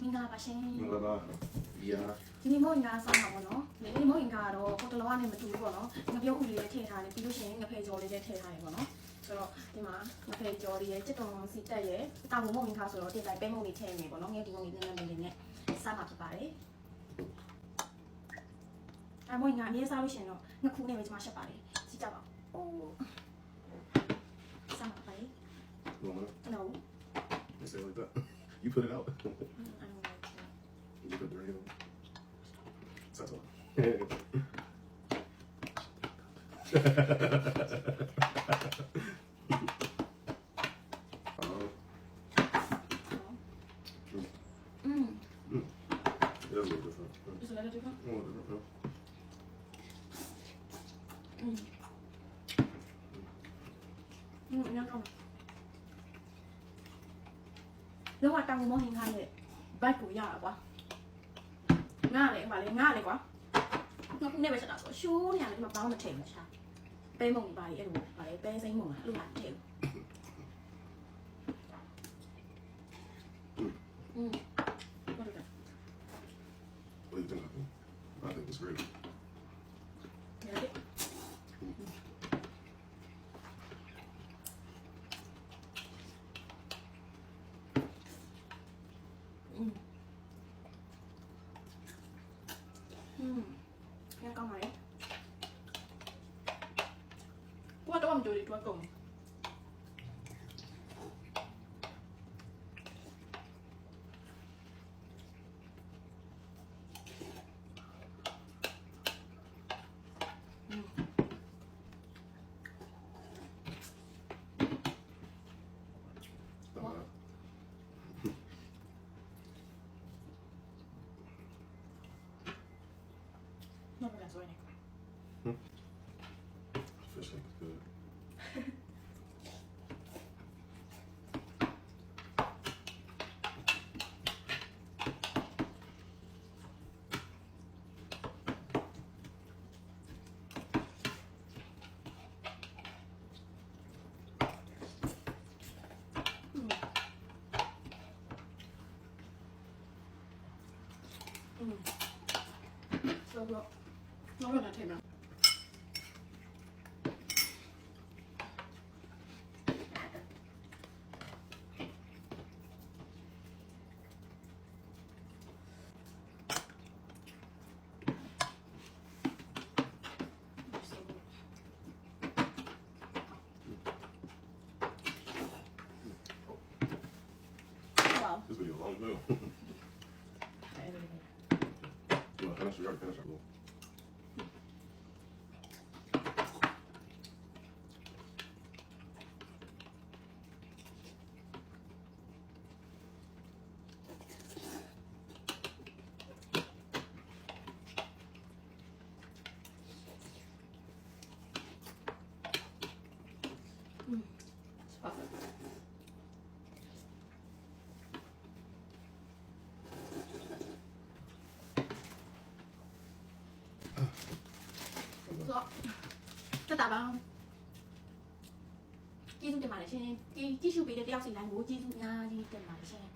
မင်္ဂလာပါရှင် မင်္ဂလာပါဒီဟာ ဒီနေ့မို့ငါစားမှာပေါ့နော်ဒီနေ့မို့ငါကတော့ကိုတလောကနေမတူဘူးပေါ့နော်ငပြုတ်ဦးလေးလေးထည့်ထားတယ်ပြီးလို့ရှိရင်ငဖယ်ကြော်လေးလေးထည့်ထားတယ်ပေါ့နော်ဆိုတော့ဒီမှာငဖယ်ကြော်လေးရဲ့စစ်တုံစီတက်ရဲ့တောင်မို့ငါဆိုတော့တင်လိုက်ပဲမို့လေးထည့်နေပေါ့နော်ငယ်ဒီမို့လေးနည်းနည်းလေးနဲ့စားမှာဖြစ်ပါတယ်အမို့ငါအမြဲစားလို့ရှိရင်တော့ငခုနဲ့ပဲကျွန်မရှက်ပါတယ်ကြည့်ကြပါအိုးစားမှာပါတယ် You want it? No You say it like that. You put it out. I don't like it You put the radio. That's all. It is a little different. Is it a little different? A little different, nhớ không nếu mà tăng món hình hai này bay của nhà quá nga này quá nó cũng nên phải đặt số nhà này mà bao mà thèm là sao bé mồng bài em bài bé giấy mồng lúc nào thèm What do you think of it? I think it's great. Nghe con này qua đó làm chùi đi qua cùng nó phải là rồi này Fish is good. rồi nó rất là thèm lắm This video is long as hell. You want to finish? We already finished our bowl. It's perfect. Rồi, tất cả bao chi dung tiền mà để xem chi chu bị để đeo xì lạnh bố chi dung nha chi tiền mà để xem